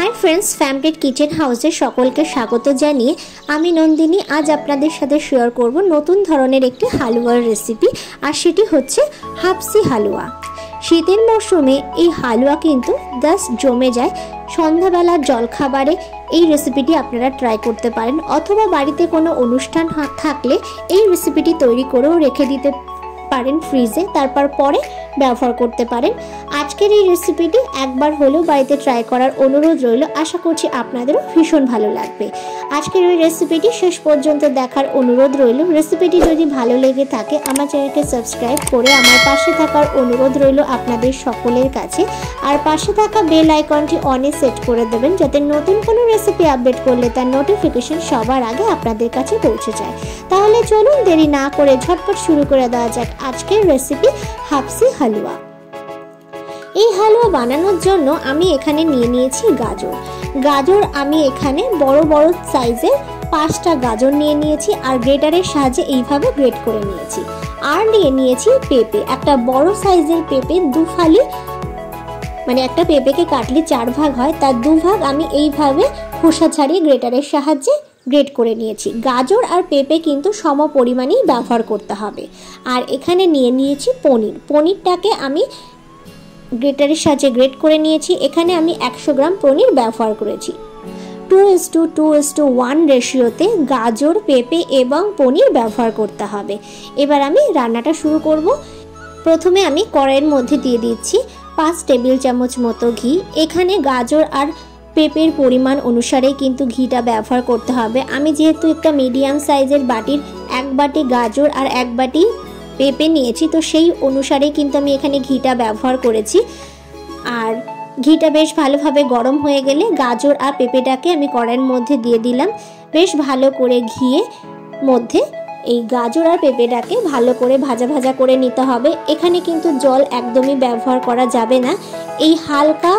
Hi friends family kitchen हाउसे सकलके स्वागत जानिए आमी नंदिनी आज आपनादेर साथे शेयर करब नतून धरनेर एकटी हालुयार रेसिपि और सेटी होच्छे हाफसी हालुया। शीतेर मौसुमे এই হালুয়া কিন্তু জাস্ট জমে যায়। সন্ধ্যাবেলার জলখাবারে এই রেসিপিটি আপনারা ট্রাই করতে পারেন অথবা বাড়িতে কোনো অনুষ্ঠান থাকলে এই রেসিপিটি তৈরি করেও রেখে দিতে পারেন ফ্রিজে, তারপর পরে ব্যবহার করতে পারেন। আজকের এই রেসিপিটি একবার হলেও বাড়িতে ট্রাই করার অনুরোধ রইল। আশা করছি আপনাদেরও ভীষণ ভালো লাগবে। আজকের এই রেসিপিটি শেষ পর্যন্ত দেখার অনুরোধ রইল। রেসিপিটি যদি ভালো লেগে থাকে আমার চ্যানেলকে সাবস্ক্রাইব করে আমার পাশে থাকার অনুরোধ রইল আপনাদের সকলের কাছে। আর পাশে থাকা বেল আইকনটি অনে সেট করে দেবেন যাতে নতুন কোনো রেসিপি আপডেট করলে তার নোটিফিকেশন সবার আগে আপনাদের কাছে পৌঁছে যায়। তাহলে চলুন দেরি না করে ঝটপট শুরু করে দেওয়া যাক আজকের রেসিপি হাফসি হালুয়া। এই হালুয়া বানানোর জন্য আমি এখানে নিয়ে নিয়েছি গাজর আমি এখানে বড় বড় সাইজের 5টা গাজর নিয়ে নিয়েছি আর গ্রেটারের সাহায্যে এইভাবে গ্রেট করে নিয়েছি। আর নিয়ে নিয়েছি পেঁপে, একটা বড় সাইজের পেঁপে 2 ফালি, মানে একটা পেঁপেকে কাটলে 4 ভাগ হয় তার 2 ভাগ আমি এইভাবে খোসা ছাড়িয়ে গ্রেটারের সাহায্যে গ্রেট করে নিয়েছি। গাজর আর পেঁপে কিন্তু সম পরিমাণেই ব্যবহার করতে হবে। আর এখানে নিয়ে নিয়েছি পনিরটাকে আমি গ্রেটারের সাহায্যে গ্রেট করে নিয়েছি। এখানে আমি 100 গ্রাম পনির ব্যবহার করেছি। 2:1 রেশিওতে গাজর, পেঁপে এবং পনির ব্যবহার করতে হবে। এবার আমি রান্নাটা শুরু করব। প্রথমে আমি কড়াইয়ের মধ্যে দিয়ে দিচ্ছি 5 টেবিল চামচ মতো ঘি। এখানে গাজর আর পেঁপের পরিমাণ অনুসারে কিন্তু ঘিটা ব্যবহার করতে হবে। আমি যেহেতু একটা মিডিয়াম সাইজের বাটির 1 বাটি গাজর আর 1 বাটি পেঁপে নিয়েছি তো সেই অনুসারে কিন্তু আমি এখানে ঘিটা ব্যবহার করেছি। আর ঘিটা বেশ ভালোভাবে গরম হয়ে গেলে গাজর আর পেঁপেটাকে আমি কড়াইয়ের মধ্যে দিয়ে দিলাম। বেশ ভালো করে ঘিয়ের মধ্যে এই গাজর আর পেঁপেটাকে ভালো করে ভাজা করে নিতে হবে। এখানে কিন্তু জল একদমই ব্যবহার করা যাবে না। এই হালকা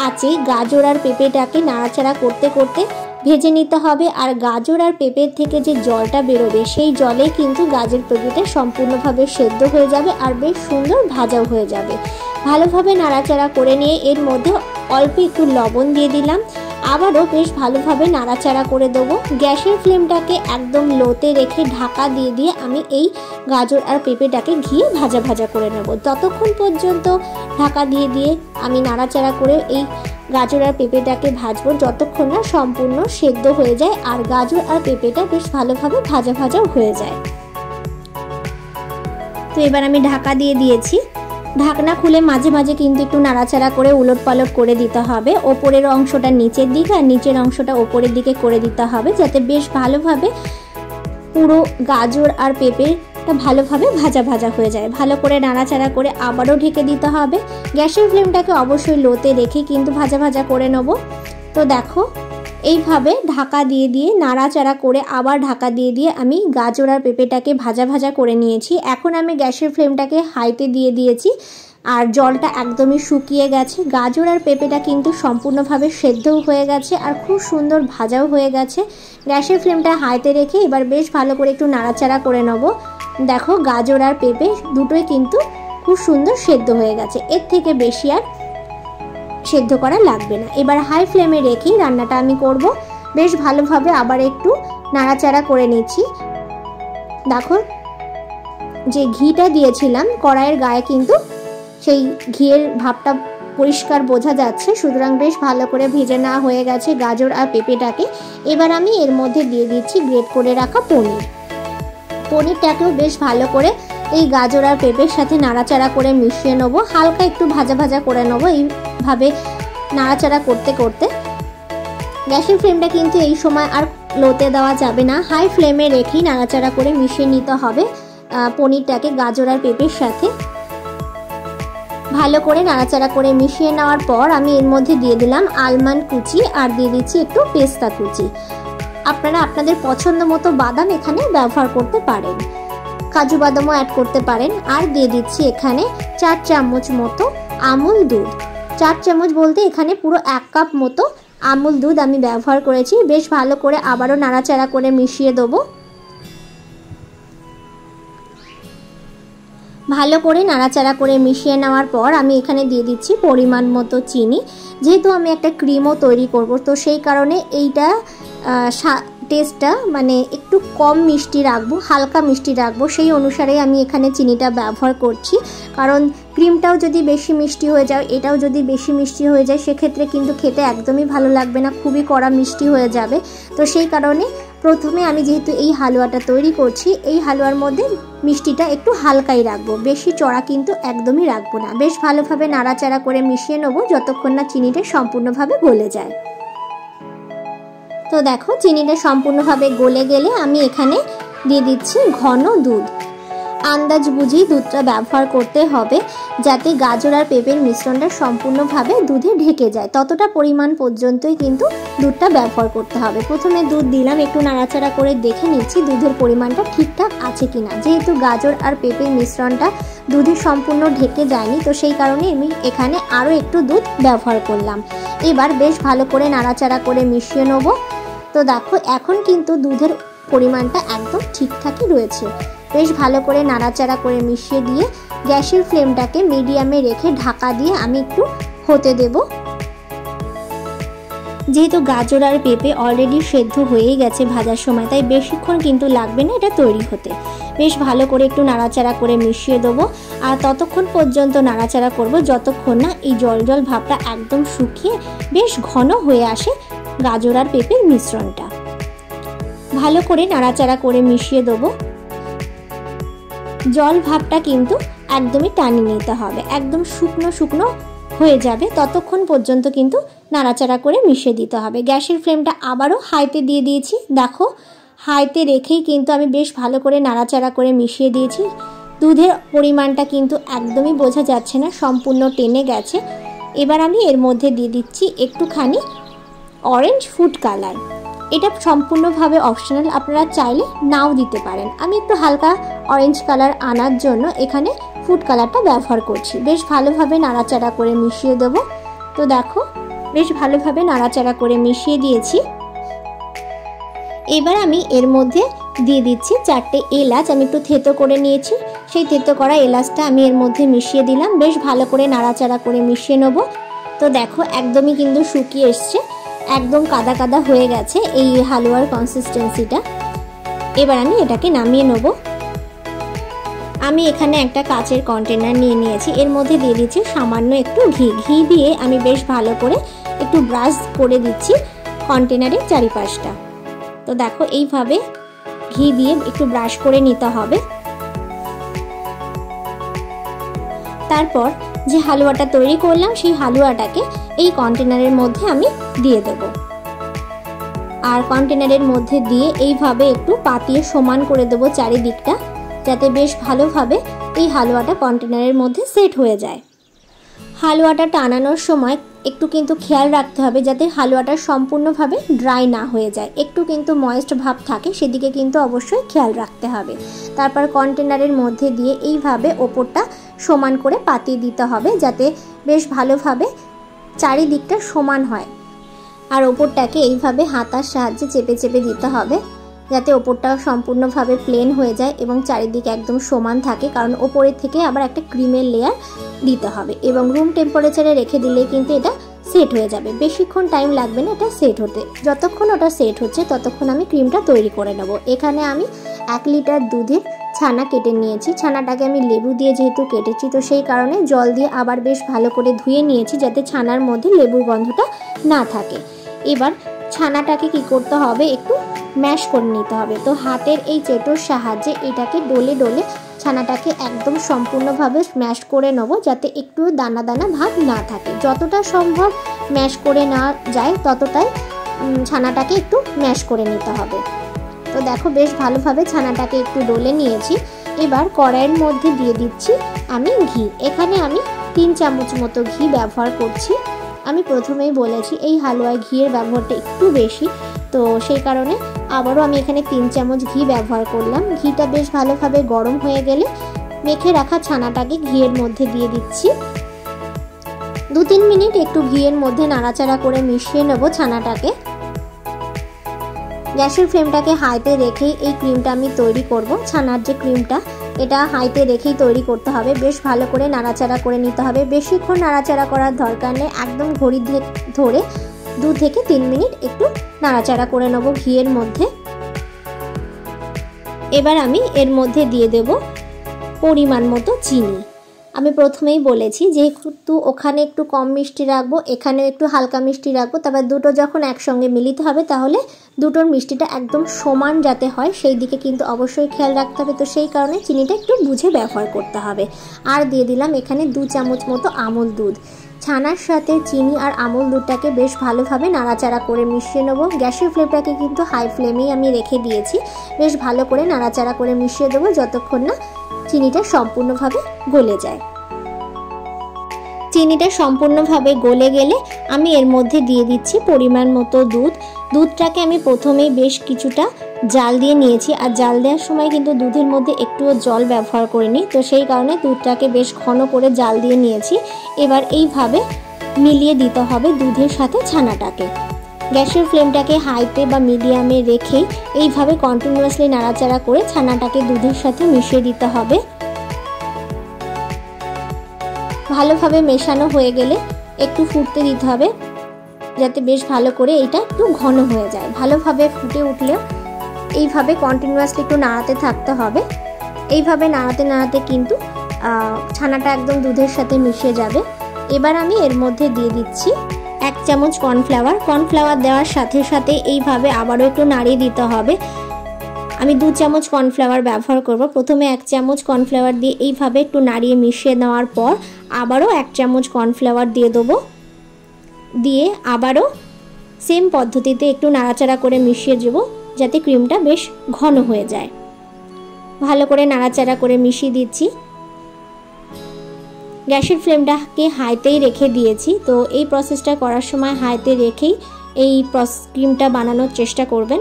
আঁচে গাজর আর পেঁপেটাকে নাড়াচাড়া করতে করতে ভেজে নিতে হবে। আর গাজর আর পেঁপের থেকে যে জলটা বেরোবে সেই জলে কিন্তু গাজর পেঁপেটা সম্পূর্ণভাবে সেদ্ধ হয়ে যাবে আর বেশ সুন্দর ভাজাও হয়ে যাবে। ভালোভাবে নাড়াচাড়া করে নিয়ে এর মধ্যে অল্প একটু লবণ দিয়ে দিলাম। আবারও বেশ ভালোভাবে নাড়াচাড়া করে দেবো। গ্যাসের ফ্লেমটাকে একদম লোতে রেখে ঢাকা দিয়ে আমি এই গাজর আর পেঁপেটাকে ঘিয়ে ভাজা করে নেব। ততক্ষণ পর্যন্ত ঢাকা দিয়ে আমি নাড়াচাড়া করে এই গাজর আর পেঁপেটাকে ভাজবো যতক্ষণ না সম্পূর্ণ সেদ্ধ হয়ে যায় আর গাজর আর পেঁপেটা বেশ ভালোভাবে ভাজাও হয়ে যায়। তো এবার আমি ঢাকা দিয়ে দিয়েছি। ঢাকনা খুলে মাঝে মাঝে কিন্তু একটু নাড়াচাড়া করে উলটপালট করে দিতে হবে। ওপরের অংশটা নিচের দিকে আর নিচের অংশটা ওপরের দিকে করে দিতে হবে যাতে বেশ ভালোভাবে পুরো গাজর আর পেঁপেটা ভালোভাবে ভাজা হয়ে যায়। ভালো করে নাড়াচাড়া করে আবারও ঢেকে দিতে হবে। গ্যাসের ফ্লেমটাকে অবশ্যই লোতে রেখে কিন্তু ভাজা করে নেব। তো দেখো এইভাবে ঢাকা দিয়ে নাড়াচাড়া করে আবার ঢাকা দিয়ে আমি গাজর আর পেঁপেটাকে ভাজা করে নিয়েছি। এখন আমি গ্যাসের ফ্লেমটাকে হাইতে দিয়ে দিয়েছি আর জলটা একদমই শুকিয়ে গেছে। গাজর আর পেঁপেটা কিন্তু সম্পূর্ণভাবে সেদ্ধও হয়ে গেছে আর খুব সুন্দর ভাজাও হয়ে গেছে। গ্যাসের ফ্লেমটা হাইতে রেখে এবার বেশ ভালো করে একটু নাড়াচাড়া করে নেব। দেখো গাজর আর পেঁপে দুটোই কিন্তু খুব সুন্দর সেদ্ধ হয়ে গেছে। এর থেকে বেশি আর সেদ্ধ করা লাগবে না। এবার হাই ফ্লেমে রেখেই রান্নাটা আমি করব। বেশ ভালোভাবে আবার একটু নাড়াচাড়া করে নিচ্ছি। দেখো যে ঘিটা দিয়েছিলাম কড়াইয়ের গায়ে কিন্তু সেই ঘিয়ের ভাবটা পরিষ্কার বোঝা যাচ্ছে। সুতরাং বেশ ভালো করে ভেজে নেওয়া হয়ে গেছে গাজর আর পেঁপেটাকে। এবার আমি এর মধ্যে দিয়ে দিচ্ছি গ্রেট করে রাখা পনিরটাকেও বেশ ভালো করে এই গাজর আর পেঁপের সাথে নাড়াচাড়া করে মিশিয়ে নেব। হালকা একটু ভাজা করে নেব এইভাবে নাড়াচাড়া করতে গ্যাসের ফ্লেমটা কিন্তু এই সময় আর লোতে দেওয়া যাবে না। হাই ফ্লেমে রেখেই নাড়াচাড়া করে মিশিয়ে নিতে হবে পনিরটাকে গাজর আর পেঁপের সাথে। ভালো করে নাড়াচাড়া করে মিশিয়ে নেওয়ার পর আমি এর মধ্যে দিয়ে দিলাম আলমন্ড কুচি আর দিয়ে দিচ্ছি একটু পেস্তা কুচি। আপনারা আপনাদের পছন্দ মতো বাদাম এখানে ব্যবহার করতে পারেন, কাজু বাদামও অ্যাড করতে পারেন। আর দিয়ে দিচ্ছি এখানে 4 চামচ মতো আমুল দুধ। 4 চামচ বলতে এখানে পুরো 1 কাপ মতো আমুল দুধ আমি ব্যবহার করেছি। বেশ ভালো করে আবারও নাড়াচাড়া করে মিশিয়ে দেবো। ভালো করে নাড়াচাড়া করে মিশিয়ে নেওয়ার পর আমি এখানে দিয়ে দিচ্ছি পরিমাণ মতো চিনি। যেহেতু আমি একটা ক্রিমও তৈরি করব, তো সেই কারণে এইটা টেস্টটা মানে একটু কম মিষ্টি রাখবো, হালকা মিষ্টি রাখবো, সেই অনুসারে আমি এখানে চিনিটা ব্যবহার করছি। কারণ ক্রিমটাও যদি বেশি মিষ্টি হয়ে যায়, এটাও যদি বেশি মিষ্টি হয়ে যায়, সেক্ষেত্রে কিন্তু খেতে একদমই ভালো লাগবে না, খুবই কড়া মিষ্টি হয়ে যাবে। তো সেই কারণে প্রথমে আমি যেহেতু এই হালুয়াটা তৈরি করছি, এই হালুয়ার মধ্যে মিষ্টিটা একটু হালকাই রাখবো, বেশি চড়া কিন্তু একদমই রাখবো না। বেশ ভালোভাবে নাড়াচাড়া করে মিশিয়ে নেবো যতক্ষণ না চিনিটা সম্পূর্ণভাবে গলে যায়। তো দেখো চিনিটা সম্পূর্ণভাবে গলে গেলে আমি এখানে দিয়ে দিচ্ছি ঘন দুধ। আন্দাজ বুঝেই দুধটা ব্যবহার করতে হবে, যাতে গাজর আর পেঁপের মিশ্রণটা সম্পূর্ণভাবে দুধে ঢেকে যায়, ততটা পরিমাণ পর্যন্তই কিন্তু দুধটা ব্যবহার করতে হবে। প্রথমে দুধ দিলাম, একটু নাড়াচাড়া করে দেখে নিচ্ছি দুধের পরিমাণটা ঠিকঠাক আছে কিনা। যেহেতু গাজর আর পেঁপের মিশ্রণটা দুধে সম্পূর্ণ ঢেকে যায়নি, তো সেই কারণে আমি এখানে আরও একটু দুধ ব্যবহার করলাম। এবার বেশ ভালো করে নাড়াচাড়া করে মিশিয়ে নেবো। তো দেখো এখন কিন্তু দুধের পরিমাণটা একদম ঠিকঠাকই রয়েছে। বেশ ভালো করে নাড়াচাড়া করে মিশিয়ে দিয়ে গ্যাসের ফ্লেমটাকে মিডিয়ামে রেখে ঢাকা দিয়ে আমি একটু হতে দেব। যেহেতু গাজর আর পেঁপে অলরেডি সেদ্ধ হয়েই গেছে ভাজার সময়, তাই বেশিক্ষণ কিন্তু লাগবে না এটা তৈরি হতে। বেশ ভালো করে একটু নাড়াচাড়া করে মিশিয়ে দেবো, আর ততক্ষণ পর্যন্ত নাড়াচাড়া করব যতক্ষণ না এই জল জল ভাবটা একদম শুকিয়ে বেশ ঘন হয়ে আসে গাজর আর পেঁপের মিশ্রণটা। ভালো করে নাড়াচাড়া করে মিশিয়ে দেবো। জল ভাবটা কিন্তু একদমই টানিয়ে নিতে হবে, একদম শুকনো শুকনো হয়ে যাবে ততক্ষণ পর্যন্ত কিন্তু নাড়াচাড়া করে মিশিয়ে দিতে হবে। গ্যাসের ফ্লেমটা আবারও হাইতে দিয়ে দিয়েছি। দেখো হাইতে রেখেই কিন্তু আমি বেশ ভালো করে নাড়াচাড়া করে মিশিয়ে দিয়েছি। দুধের পরিমাণটা কিন্তু একদমই বোঝা যাচ্ছে না, সম্পূর্ণ টেনে গেছে। এবার আমি এর মধ্যে দিয়ে দিচ্ছি একটুখানি অরেঞ্জ ফুড কালার। এটা সম্পূর্ণভাবে অপশনাল, আপনারা চাইলে নাও দিতে পারেন। আমি একটু হালকা অরেঞ্জ কালার আনার জন্য এখানে ফুড কালারটা ব্যবহার করছি। বেশ ভালোভাবে নাড়াচাড়া করে মিশিয়ে দেবো। তো দেখো বেশ ভালোভাবে নাড়াচাড়া করে মিশিয়ে দিয়েছি। এবার আমি এর মধ্যে দিয়ে দিচ্ছি 4টে এলাচ। আমি একটু থেতো করে নিয়েছি, সেই থেতো করা এলাচটা আমি এর মধ্যে মিশিয়ে দিলাম। বেশ ভালো করে নাড়াচাড়া করে মিশিয়ে নেবো। তো দেখো একদমই কিন্তু শুকিয়ে এসছে, একদম কাদা কাদা হয়ে গেছে এই হালুয়ার কনসিস্টেন্সিটা। এবার আমি এটাকে নামিয়ে নেব। আমি এখানে একটা কাচের কন্টেনার নিয়ে নিয়েছি, এর মধ্যে দিয়ে দিচ্ছি সামান্য একটু ঘি দিয়ে আমি বেশ ভালো করে একটু ব্রাশ করে দিচ্ছি কন্টেনারের চারিপাশটা। তো দেখো এইভাবে ঘি দিয়ে একটু ব্রাশ করে নিতে হবে। তারপর যে হালুয়াটা তৈরি করলাম সেই হালুয়াটাকে এই কন্টেনারের মধ্যে আমি দিয়ে দেব, আর কন্টেনারের মধ্যে দিয়ে এইভাবে একটু পাতিয়ে সমান করে দেব চারিদিকটা, যাতে বেশ ভালোভাবে এই হালুয়াটা কন্টেনারের মধ্যে সেট হয়ে যায়। হালুয়াটা টানানোর সময় একটু কিন্তু খেয়াল রাখতে হবে যাতে হালুয়াটা সম্পূর্ণভাবে ড্রাই না হয়ে যায়, একটু কিন্তু ময়েস্ট ভাব থাকে, সেদিকে কিন্তু অবশ্যই খেয়াল রাখতে হবে। তারপর কন্টেনারের মধ্যে দিয়ে এইভাবে ওপরটা সমান করে পাতিয়ে দিতে হবে, যাতে বেশ ভালোভাবে চারিদিকটা সমান হয়। আর ওপরটাকে এইভাবে হাতার সাহায্যে চেপে চেপে দিতে হবে, যাতে ওপরটা সম্পূর্ণভাবে প্লেন হয়ে যায় এবং চারিদিকে একদম সমান থাকে, কারণ ওপরের থেকে আবার একটা ক্রিমের লেয়ার দিতে হবে। এবং রুম টেম্পারেচারে রেখে দিলে কিন্তু এটা সেট হয়ে যাবে, বেশিক্ষণ টাইম লাগবে না এটা সেট হতে। যতক্ষণ ওটা সেট হচ্ছে ততক্ষণ আমি ক্রিমটা তৈরি করে নেব। এখানে আমি 1 লিটার দুধের ছানা কেটে নিয়েছি। ছানাটাকে আমি লেবু দিয়ে যেহেতু কেটেছি, তো সেই কারণে জল দিয়ে আবার বেশ ভালো করে ধুয়ে নিয়েছি, যাতে ছানার মধ্যে লেবুর গন্ধটা না থাকে। এবার ছানাটাকে কি করতে হবে, একটু ম্যাশ করে নিতে হবে। তো হাতের এই চেটোর সাহায্যে এটাকে ডলে ডলে ছানাটাকে একদম সম্পূর্ণভাবে ম্যাশ করে নেব, যাতে একটু দানা দানা ভাব না থাকে। যতটা সম্ভব ম্যাশ করে নেওয়া যায় ততটাই ছানাটাকে একটু ম্যাশ করে নিতে হবে। তো দেখো বেশ ভালোভাবে ছানাটাকে একটু ডলে নিয়েছি। এবার কড়াইয়ের মধ্যে দিয়ে দিচ্ছি আমি ঘি। এখানে আমি 3 চামচ মতো ঘি ব্যবহার করছি। আমি প্রথমেই বলেছি এই হালুয়ায় ঘিয়ের ব্যবহারটা একটু বেশি, তো সেই কারণে আবারও আমি এখানে 3 চামচ ঘি ব্যবহার করলাম। ঘিটা বেশ ভালোভাবে গরম হয়ে গেলে মেখে রাখা ছানাটাকে ঘিয়ের মধ্যে দিয়ে দিচ্ছি। 2-3 মিনিট একটু ঘিয়ের মধ্যে নাড়াচাড়া করে মিশিয়ে নেব ছানাটাকে। গ্যাসের ফ্লেমটাকে হাইতে রেখে এই ক্রিমটা আমি তৈরি করব, ছানার যে ক্রিমটা, এটা হাইতে রেখেই তৈরি করতে হবে। বেশ ভালো করে নাড়াচাড়া করে নিতে হবে। বেশিক্ষণ নাড়াচাড়া করার দরকার নেই, একদম ঘড়ি ধরে 2 থেকে 3 মিনিট একটু নাড়াচাড়া করে নেব ঘিয়ের মধ্যে। এবার আমি এর মধ্যে দিয়ে দেব পরিমাণ মতো চিনি। আমি প্রথমেই বলেছি যেহেতু ওখানে একটু কম মিষ্টি রাখবো, এখানে একটু হালকা মিষ্টি রাখবো, তবে দুটো যখন একসঙ্গে মিলিত হবে তাহলে দুটোর মিষ্টিটা একদম সমান যাতে হয় সেই দিকে কিন্তু অবশ্যই খেয়াল রাখতে হবে। তো সেই কারণে চিনিটা একটু বুঝে ব্যবহার করতে হবে। আর দিয়ে দিলাম এখানে 2 চামচ মতো আমুল দুধ। ছানার সাথে চিনি আর আমুল দুধটাকে বেশ ভালোভাবে নাড়াচাড়া করে মিশিয়ে নেবো। গ্যাসের ফ্লেমটাকে কিন্তু হাই ফ্লেমেই আমি রেখে দিয়েছি। বেশ ভালো করে নাড়াচাড়া করে মিশিয়ে দেবো যতক্ষণ না চিনিটা সম্পূর্ণভাবে গলে যায়। চিনিটা সম্পূর্ণভাবে গলে গেলে আমি এর মধ্যে দিয়ে দিচ্ছি পরিমাণ মতো দুধ। দুধটাকে আমি প্রথমেই বেশ কিছুটা জাল দিয়ে নিয়েছি, আর জাল দেওয়ার সময় কিন্তু দুধের মধ্যে একটুও জল ব্যবহার করিনি, তো সেই কারণে দুধটাকে বেশ ঘন করে জাল দিয়ে নিয়েছি। এবার এইভাবে মিলিয়ে দিতে হবে দুধের সাথে ছানাটাকে। গ্যাসের ফ্লেমটাকে হাইতে বা মিডিয়ামে রেখেই এইভাবে কন্টিনিউয়াসলি নাড়াচাড়া করে ছানাটাকে দুধের সাথে মিশিয়ে দিতে হবে। ভালোভাবে মেশানো হয়ে গেলে একটু ফুটতে দিতে হবে যাতে বেশ ভালো করে এটা একটু ঘন হয়ে যায়। ভালোভাবে ফুটে উঠলে এইভাবে কন্টিনিউয়াসলি একটু নাড়াতে থাকতে হবে। এইভাবে নাড়াতে নাড়াতে কিন্তু ছানাটা একদম দুধের সাথে মিশে যাবে। এবার আমি এর মধ্যে দিয়ে দিচ্ছি 1 চামচ কর্নফ্লাওয়ার। কর্নফ্লাওয়ার দেওয়ার সাথে সাথে এইভাবে আবারও একটু নাড়িয়ে দিতে হবে। আমি 2 চামচ কর্নফ্লাওয়ার ব্যবহার করব। প্রথমে 1 চামচ কর্নফ্লাওয়ার দিয়ে এইভাবে একটু নাড়িয়ে মিশিয়ে নেওয়ার পর আবারও 1 চামচ কর্নফ্লাওয়ার দিয়ে দেবো। দিয়ে আবারও সেম পদ্ধতিতে একটু নাড়াচাড়া করে মিশিয়ে দেবো যাতে ক্রিমটা বেশ ঘন হয়ে যায়। ভালো করে নাড়াচাড়া করে মিশিয়ে দিচ্ছি। গ্যাসের ফ্লেমটাকে হাইতেই রেখে দিয়েছি। তো এই প্রসেসটা করার সময় হাইতে রেখেই এই ক্রিমটা বানানোর চেষ্টা করবেন।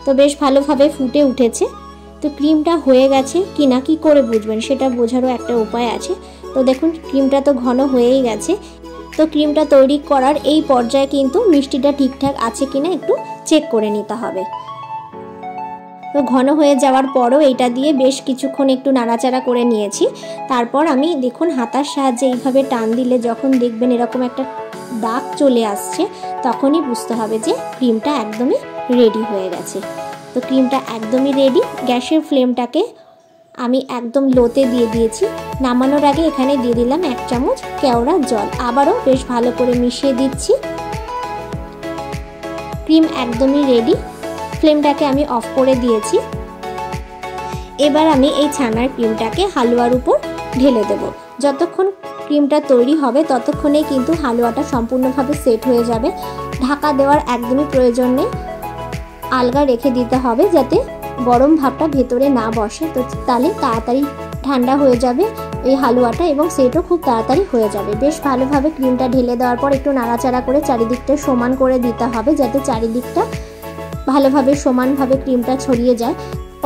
তো বেশ ভালোভাবে ফুটে উঠেছে। তো ক্রিমটা হয়ে গেছে কি না কি করে বুঝবেন সেটা বোঝারও একটা উপায় আছে। তো দেখুন ক্রিমটা তো ঘন হয়েই গেছে। তো ক্রিমটা তৈরি করার এই পর্যায়ে কিন্তু মিষ্টিটা ঠিকঠাক আছে কিনা একটু চেক করে নিতে হবে। তো ঘন হয়ে যাওয়ার পরও এটা দিয়ে বেশ কিছুক্ষণ একটু নাড়াচাড়া করে নিয়েছি। তারপর আমি দেখুন হাতার সাহায্যে এইভাবে টান দিলে যখন দেখবেন এরকম একটা দাগ চলে আসছে তখনই বুঝতে হবে যে ক্রিমটা একদমই রেডি হয়ে গেছে। তো ক্রিমটা একদমই রেডি। গ্যাসের ফ্লেমটাকে আমি একদম লোতে দিয়ে দিয়েছি। নামানোর আগে এখানে দিয়ে দিলাম 1 চামচ কেওড়া জল। আবারও বেশ ভালো করে মিশিয়ে দিচ্ছি। ক্রিম একদমই রেডি। ফ্লেমটাকে আমি অফ করে দিয়েছি। এবার আমি এই ছানার ক্রিমটাকে হালুয়ার উপর ঢেলে দেব। যতক্ষণ ক্রিমটা তৈরি হবে ততক্ষণেই কিন্তু হালুয়াটা সম্পূর্ণভাবে সেট হয়ে যাবে। ঢাকা দেওয়ার একদমই প্রয়োজন নেই, আলগা রেখে দিতে হবে যাতে গরম ভাবটা ভেতরে না বসে। তো তাহলে তাড়াতাড়ি ঠান্ডা হয়ে যাবে এই হালুয়াটা এবং সেটও খুব তাড়াতাড়ি হয়ে যাবে। বেশ ভালোভাবে ক্রিমটা ঢেলে দেওয়ার পর একটু নাড়াচাড়া করে চারিদিকটা সমান করে দিতে হবে যাতে চারিদিকটা ভালোভাবে সমানভাবে ক্রিমটা ছড়িয়ে যায়।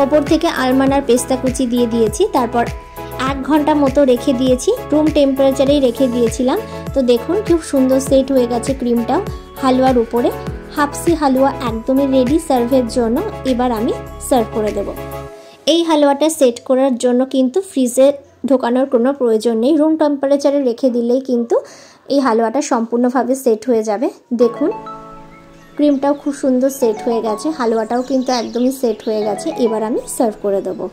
ওপর থেকে আলমন্ড আর পেস্তা কুচি দিয়ে দিয়েছি। তারপর 1 ঘন্টা মতো রেখে দিয়েছি, রুম টেম্পারেচারেই রেখে দিয়েছিলাম। তো দেখুন খুব সুন্দর সেট হয়ে গেছে ক্রিমটাও হালুয়ার উপরে। হাফসি হালুয়া একদমই রেডি সার্ভের জন্য। এবার আমি সার্ভ করে দেব। এই হালুয়াটা সেট করার জন্য কিন্তু ফ্রিজে ঢোকানোর কোনো প্রয়োজন নেই, রুম টেম্পারেচারে রেখে দিলেই কিন্তু এই হালুয়াটা সম্পূর্ণভাবে সেট হয়ে যাবে। দেখুন ক্রিমটাও খুব সুন্দর সেট হয়ে গেছে, হালুয়াটাও কিন্তু একদমই সেট হয়ে গেছে। এবার আমি সার্ভ করে দেবো।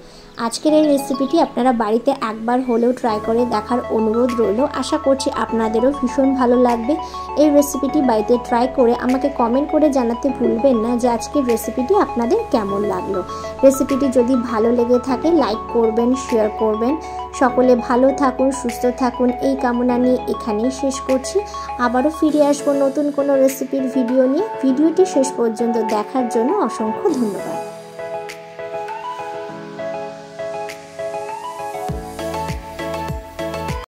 আজকের এই রেসিপিটি আপনারা বাড়িতে একবার হলেও ট্রাই করে দেখার অনুরোধ রইল। আশা করছি আপনাদেরও ভীষণ ভালো লাগবে। এই রেসিপিটি বাড়িতে ট্রাই করে আমাকে কমেন্ট করে জানাতে ভুলবেন না যে আজকের রেসিপিটি আপনাদের কেমন লাগলো। রেসিপিটি যদি ভালো লেগে থাকে লাইক করবেন, শেয়ার করবেন। সকলে ভালো থাকুন, সুস্থ থাকুন এই কামনা নিয়ে এখানেই শেষ করছি। আবারও ফিরে আসবো নতুন কোনো রেসিপির ভিডিও নিয়ে। ভিডিওটি শেষ পর্যন্ত দেখার জন্য অসংখ্য ধন্যবাদ।